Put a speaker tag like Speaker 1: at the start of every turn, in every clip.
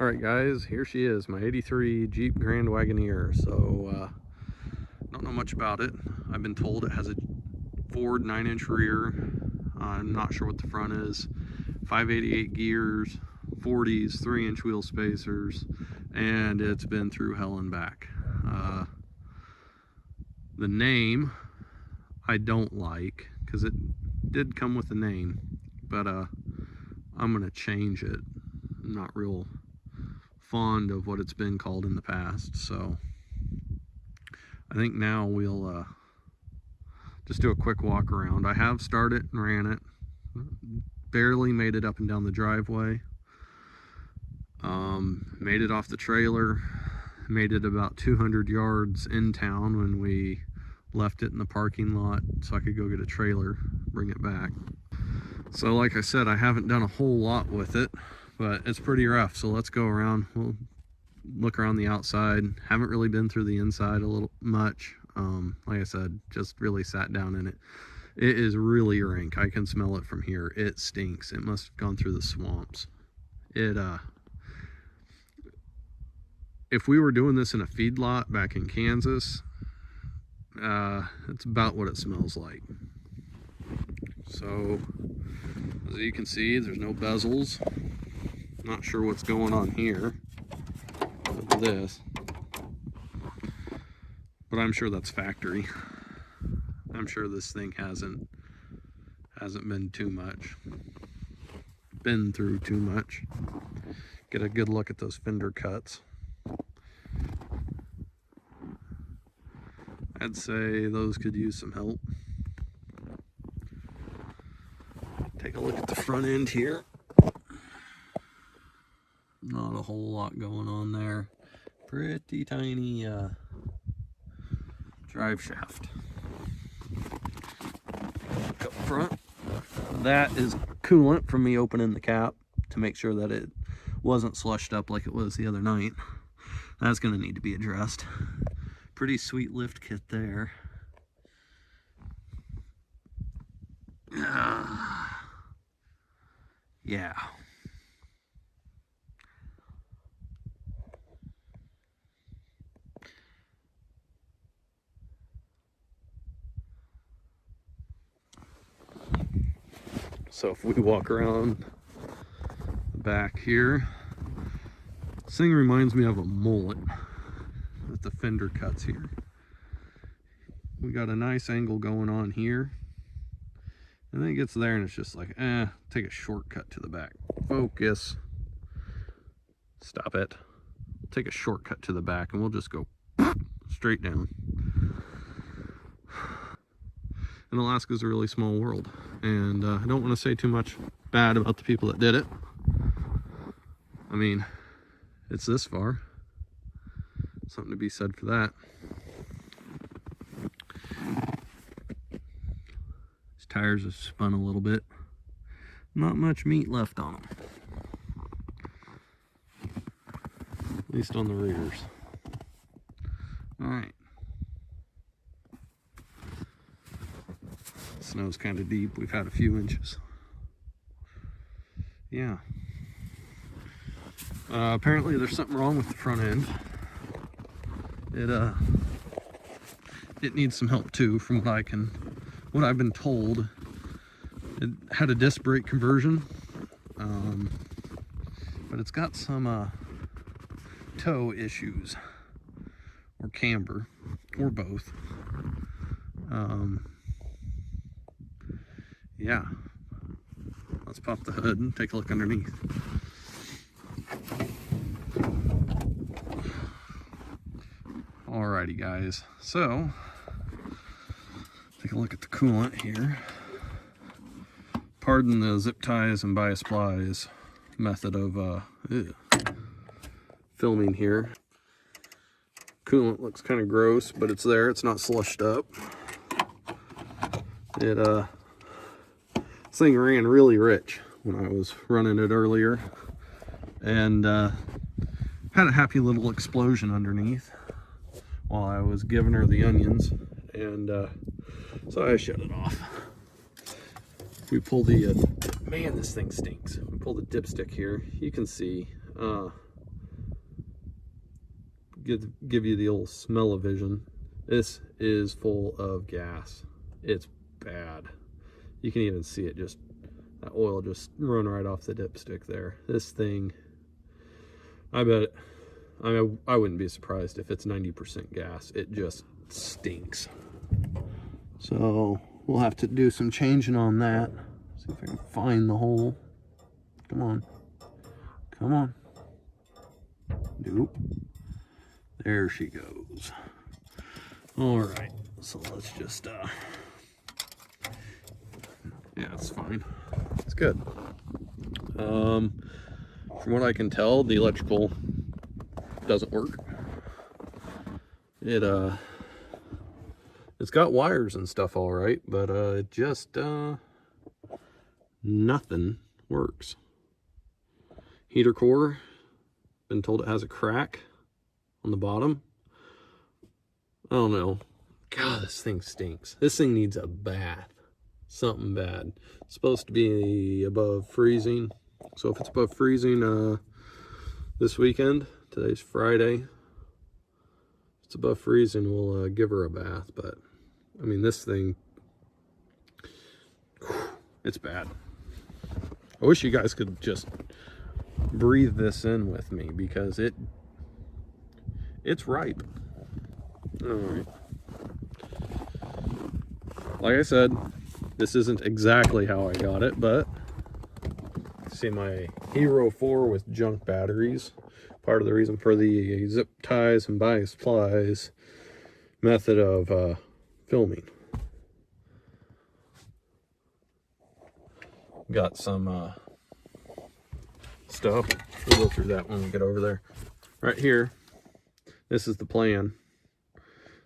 Speaker 1: All right, guys, here she is, my 83 Jeep Grand Wagoneer. So don't know much about it. I've been told it has a Ford 9-inch rear. I'm not sure what the front is. 588 gears, 40s, 3-inch wheel spacers, and it's been through hell and back. The name I don't like, because it did come with a name, but I'm gonna change it. I'm not real fond of what it's been called in the past, so I think now we'll just do a quick walk around. I have started and ran it, barely made it up and down the driveway, made it off the trailer, made it about 200 yards in town when we left it in the parking lot so I could go get a trailer, bring it back. So like I said, I haven't done a whole lot with it, but it's pretty rough. So let's go around. We'll look around the outside. Haven't really been through the inside a little much. Like I said, just really sat down in it. It is really rank. I can smell it from here. It stinks. It must have gone through the swamps. If we were doing this in a feedlot back in Kansas, it's about what it smells like. So as you can see, there's no bezels. Not sure what's going on here with this, but I'm sure that's factory. I'm sure this thing hasn't been through too much. Get a good look at those fender cuts. I'd say those could use some help. Take a look at the front end here. Not a whole lot going on there. Pretty tiny drive shaft. Look up front. That is coolant from me opening the cap to make sure that it wasn't slushed up like it was the other night. That's going to need to be addressed. Pretty sweet lift kit there. Yeah. So if we walk around the back here, this thing reminds me of a mullet with the fender cuts here. We got a nice angle going on here, and then it gets there and it's just like, take a shortcut to the back. Focus. Stop it. Take a shortcut to the back and we'll just go straight down. And Alaska's a really small world, and I don't want to say too much bad about the people that did it. I mean, it's this far. Something to be said for that. These tires have spun a little bit. Not much meat left on them. At least on the rears. Alright. Snow's kind of deep. We've had a few inches. Yeah. Apparently there's something wrong with the front end. It needs some help too, from what I've been told. It had a disc brake conversion, but it's got some toe issues, or camber, or both. Yeah, let's pop the hood and take a look underneath. Alrighty guys, so take a look at the coolant here. Pardon the zip ties and bias plies method of filming here. Coolant looks kind of gross, but it's there. It's not slushed up. This thing ran really rich when I was running it earlier, and had a happy little explosion underneath while I was giving her the onions, and so I shut it off. We pull the man, this thing stinks. We pull the dipstick here. You can see give you the old smell-o-vision. This is full of gas. It's bad. You can even see it, just that oil just run right off the dipstick there. This thing, I bet, I wouldn't be surprised if it's 90% gas. It just stinks. So we'll have to do some changing on that. See if I can find the hole. Come on. Come on. Nope. There she goes. All right. So let's just, yeah, it's fine. It's good. From what I can tell, the electrical doesn't work. It's got wires and stuff all right, but it just nothing works. Heater core, been told it has a crack on the bottom. I don't know. God, this thing stinks. This thing needs a bath. Something bad. It's supposed to be above freezing. So if it's above freezing this weekend, today's Friday, if it's above freezing, we'll give her a bath. But I mean, this thing, it's bad. I wish you guys could just breathe this in with me, because it's ripe. All right. Like I said, this isn't exactly how I got it, but see my Hero 4 with junk batteries. Part of the reason for the zip ties and buying supplies method of filming. Got some stuff. We'll go through that when we get over there. Right here, this is the plan.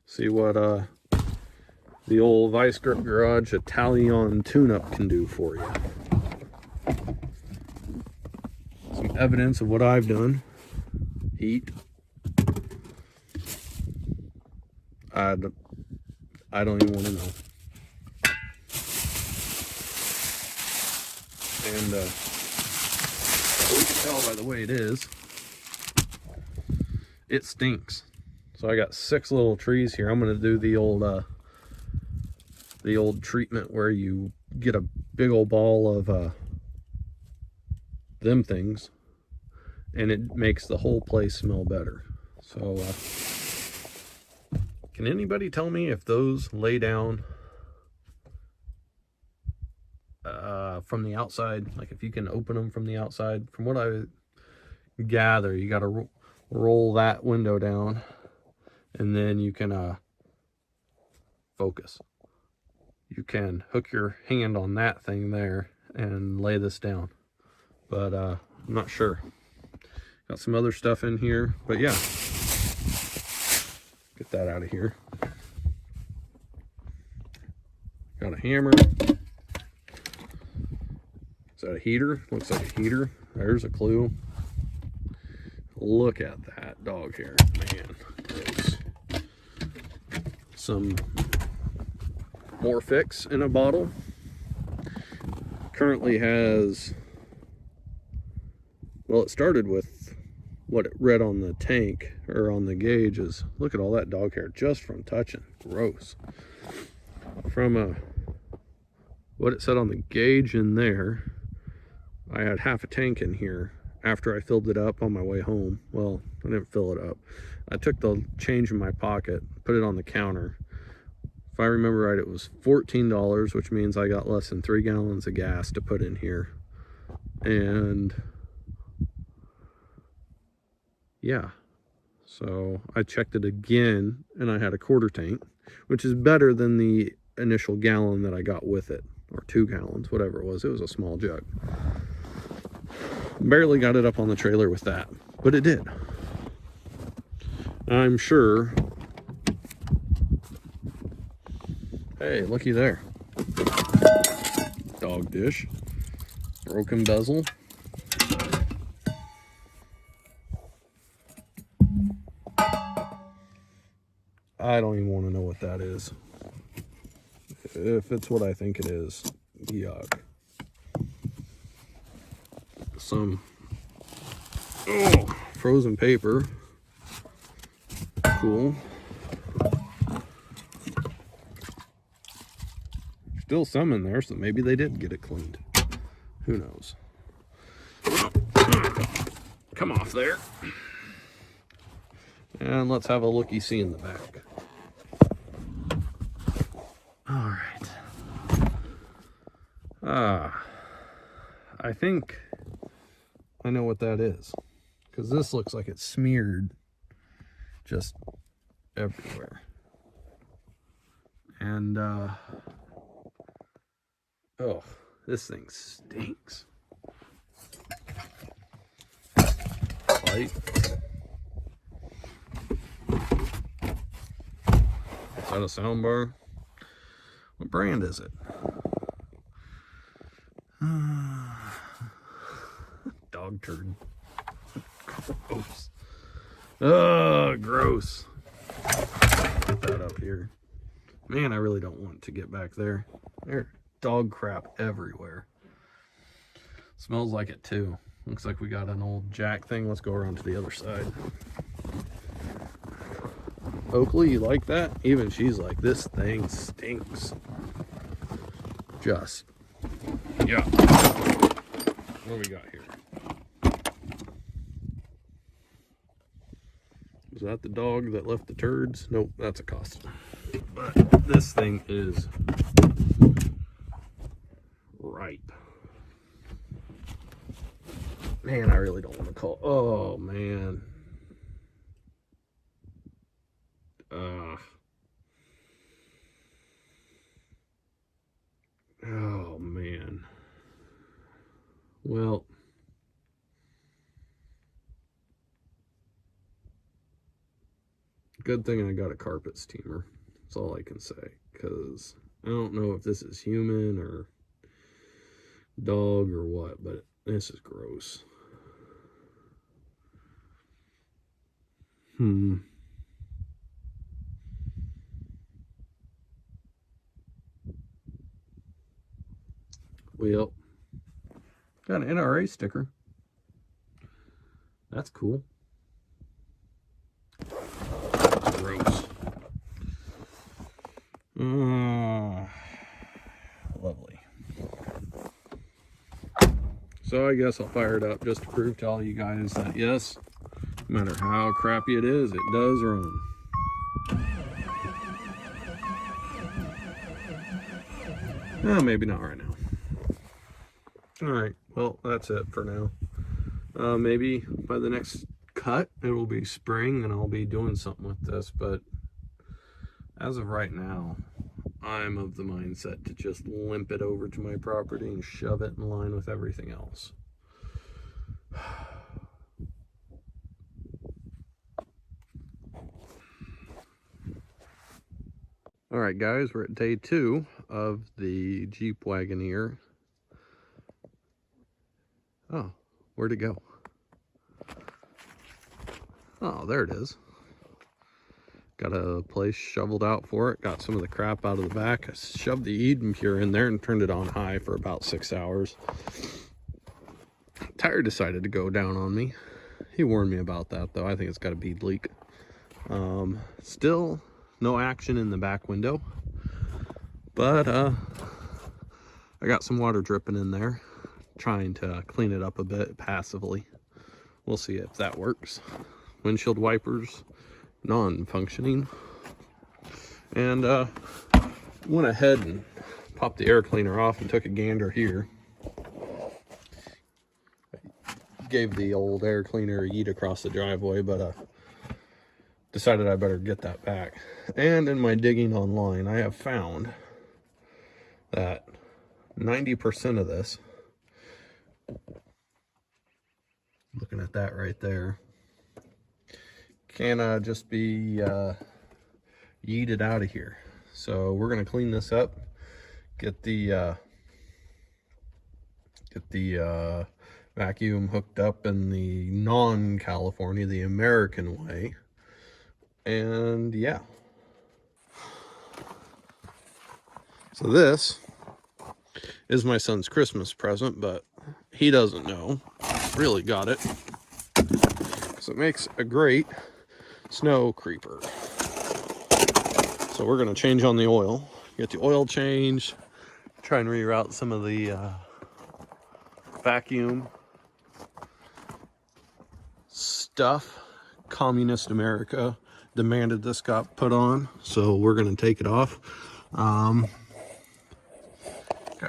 Speaker 1: See what the old Vice Grip Garage Italian tune-up can do for you. Some evidence of what I've done. Heat. I don't even want to know. And we can tell by the way it is, it stinks. So I got 6 little trees here. I'm going to do the old treatment where you get a big old ball of them things, and it makes the whole place smell better. So can anybody tell me if those lay down from the outside? Like if you can open them from the outside? From what I gather, you got to roll that window down, and then you can focus. You can hook your hand on that thing there and lay this down, but I'm not sure. Got some other stuff in here, but yeah, get that out of here. Got a hammer. Is that a heater? Looks like a heater. There's a clue. Look at that dog hair, man. Gross. Some more fix in a bottle. Currently has, well, it started with what it read on the tank or on the gauge is, look at all that dog hair just from touching. Gross. From what it said on the gauge in there, I had half a tank in here after I filled it up on my way home. Well, I didn't fill it up. I took the change in my pocket, put it on the counter. If I remember right, it was $14, which means I got less than 3 gallons of gas to put in here. And yeah, so I checked it again, and I had a quarter tank, which is better than the initial gallon that I got with it, or 2 gallons, whatever it was. It was a small jug. Barely got it up on the trailer with that, but it did. I'm sure. Hey, looky there. Dog dish. Broken bezel. I don't even want to know what that is. If it's what I think it is, yuck. Some frozen paper. cool. Still some in there, so maybe they did get it cleaned. Who knows? Come off there. And let's have a looky-see in the back. All right. I think I know what that is, because this looks like it's smeared just everywhere. And oh, this thing stinks. Light. Is that a sound bar? What brand is it? Dog turd. Gross. Oh, gross. Put that up here. Man, I really don't want to get back there. There's dog crap everywhere. Smells like it too. Looks like we got an old jack thing. Let's go around to the other side. Oakley, you like that? Even she's like, this thing stinks. Just, yeah. What do we got here? Is that the dog that left the turds? Nope, that's a Costa. But this thing is ripe. Man, I really don't want to call. Oh, man. Oh, man. Well, good thing I got a carpet steamer. That's all I can say, because I don't know if this is human or dog or what, but this is gross. Well, got an NRA sticker. That's cool. Gross. Lovely. So I guess I'll fire it up just to prove to all you guys that yes, no matter how crappy it is, it does run. Oh, maybe not right now. Alright, well, that's it for now. Maybe by the next cut, it will be spring and I'll be doing something with this, but as of right now, I'm of the mindset to just limp it over to my property and shove it in line with everything else. Alright guys, we're at day 2 of the Jeep Wagoneer. Oh, where'd it go? Oh, there it is. Got a place shoveled out for it. Got some of the crap out of the back. I shoved the Eden Pure in there and turned it on high for about 6 hours. Tire decided to go down on me. He warned me about that though. I think it's got a bead leak. Still no action in the back window. But I got some water dripping in there. Trying to clean it up a bit passively. We'll see if that works. Windshield wipers non-functioning, and went ahead and popped the air cleaner off and took a gander here. Gave the old air cleaner a yeet across the driveway, but decided I better get that back. And in my digging online, I have found that 90% of this, looking at that right there, can just be yeeted out of here. So we're gonna clean this up, get the vacuum hooked up in the non-California, the American way, and yeah. So this is my son's Christmas present, but he doesn't know. Really got it. So it makes a great snow creeper. So we're gonna change on the oil, get the oil changed, try and reroute some of the vacuum stuff. Communist America demanded this got put on, so we're gonna take it off. Got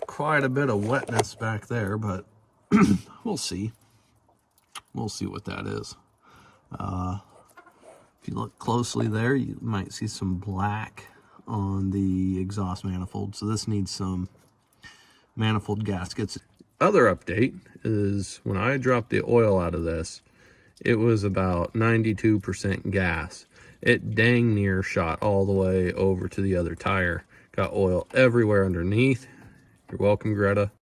Speaker 1: quite a bit of wetness back there, but we'll see. We'll see what that is. If you look closely there, you might see some black on the exhaust manifold. So this needs some manifold gaskets. Other update is when I dropped the oil out of this, it was about 92% gas. It dang near shot all the way over to the other tire. Got oil everywhere underneath. You're welcome, Greta.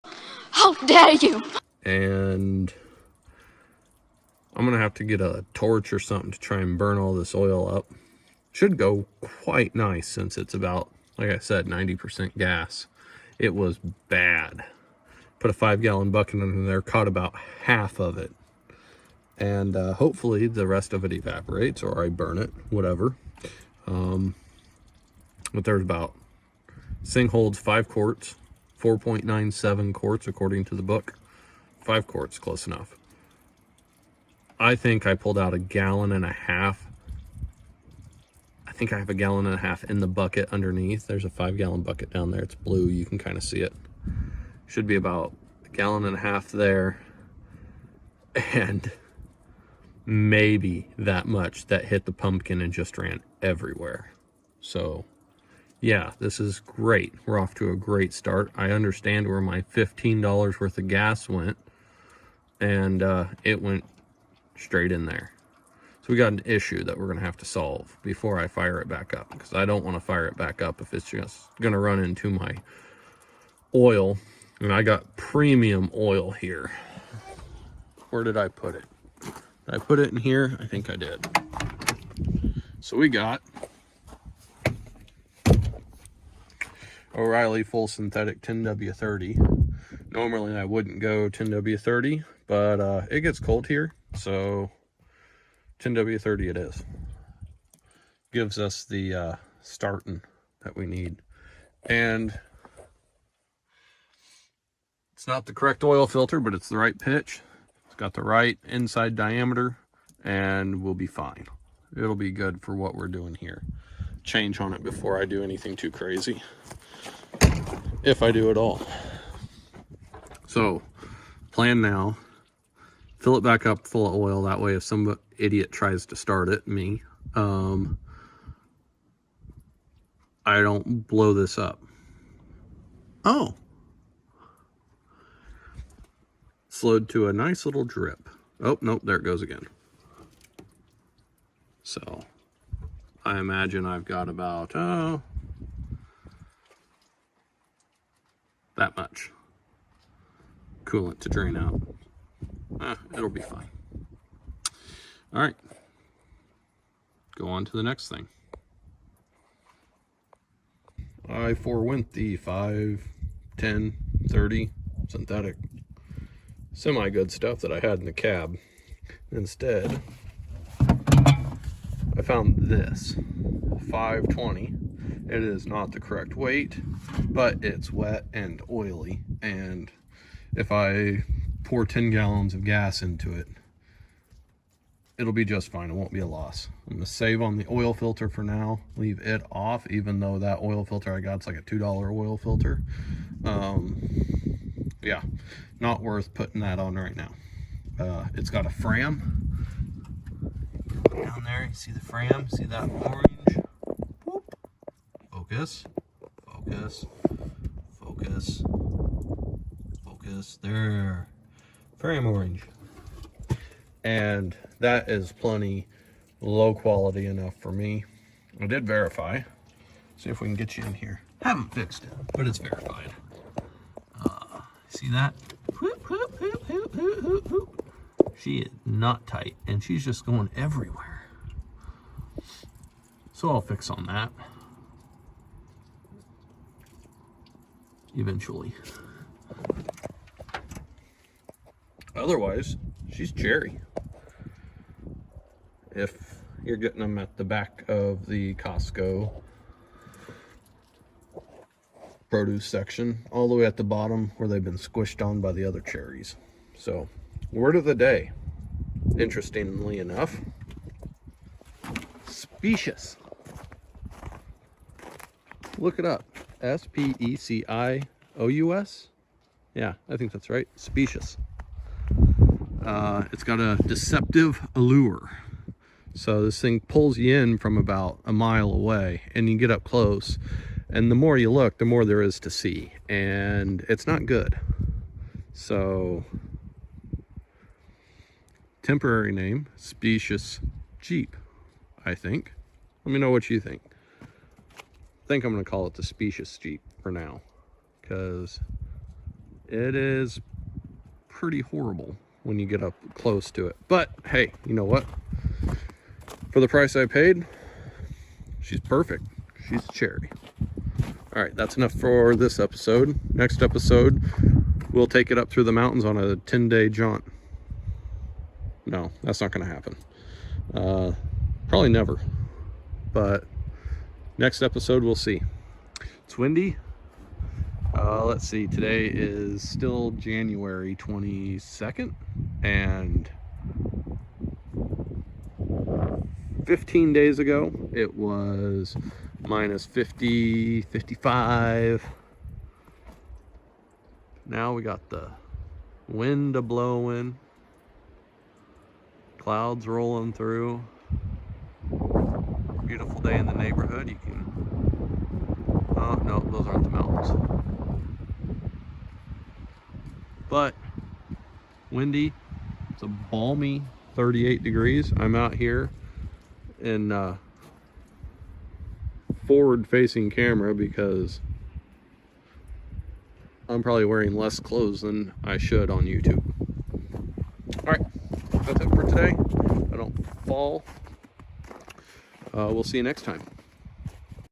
Speaker 2: How dare you!
Speaker 1: And I'm gonna have to get a torch or something to try and burn all this oil up. Should go quite nice since it's about, like I said, 90% gas. It was bad. Put a 5-gallon bucket in there, caught about half of it. And hopefully the rest of it evaporates or I burn it, whatever. But there's about, this thing holds 5 quarts, 4.97 quarts according to the book. 5 quarts, close enough. I think I pulled out 1.5 gallons. I think I have 1.5 gallons in the bucket underneath. There's a 5-gallon bucket down there. It's blue. You can kind of see it. Should be about 1.5 gallons there. And maybe that much that hit the pumpkin and just ran everywhere. So yeah, this is great. We're off to a great start. I understand where my $15 worth of gas went, and it went straight in there. So we got an issue that we're gonna have to solve before I fire it back up, because I don't want to fire it back up if it's just gonna run into my oil. And I got premium oil here. Where did I put it? Did I put it in here? I think I did. So we got O'Reilly full synthetic 10W30. Normally I wouldn't go 10W30, but it gets cold here, so 10W30 it is. Gives us the starting that we need. And it's not the correct oil filter, but it's the right pitch. It's got the right inside diameter, and we'll be fine. It'll be good for what we're doing here. Change on it before I do anything too crazy, if I do at all. So plan now, fill it back up full of oil. That way if some idiot tries to start it, me, I don't blow this up. Oh, slowed to a nice little drip. Oh, nope, there it goes again. So I imagine I've got about that much coolant to drain out. It'll be fine. All right, go on to the next thing. I forewent the 5, 10, 30 synthetic semi-good stuff that I had in the cab. Instead, I found this 520. It is not the correct weight, but it's wet and oily, and if I pour 10 gallons of gas into it, it'll be just fine. It won't be a loss. I'm gonna save on the oil filter for now, leave it off, even though that oil filter I got is like a $2 oil filter. Yeah, not worth putting that on right now. It's got a Fram down there. You see the Fram? See that orange? Whoop. Focus, focus, focus, focus. There, Fram orange. And that is plenty low quality enough for me. I did verify. See if we can get you in here. Haven't fixed it, but it's verified. See that? Whoop, whoop, whoop, whoop, whoop, whoop, whoop. She is not tight, and she's just going everywhere. So I'll fix on that eventually. Otherwise, she's cherry. If you're getting them at the back of the Costco produce section, all the way at the bottom where they've been squished on by the other cherries. So, word of the day, interestingly enough, specious. Look it up. S-P-E-C-I-O-U-S. Yeah, I think that's right. Specious. It's got a deceptive allure. So this thing pulls you in from about a mile away, and you get up close, and the more you look, the more there is to see, and it's not good. So, temporary name, specious Jeep, I think. Let me know what you think. I think I'm going to call it the specious Jeep for now, because it is pretty horrible when you get up close to it. But hey, you know what? For the price I paid, she's perfect. She's a cherry. All right, that's enough for this episode. Next episode, we'll take it up through the mountains on a 10-day jaunt. No, that's not going to happen. Probably never. But next episode, we'll see. It's windy. Let's see, today is still January 22nd, and 15 days ago, it was minus 50, 55. Now we got the wind a-blowing, clouds rolling through. Beautiful day in the neighborhood. You can, oh no, those aren't the mountains. But windy. It's a balmy 38 degrees. I'm out here in forward facing camera because I'm probably wearing less clothes than I should on YouTube. Alright, that's it for today. I don't fall. We'll see you next time.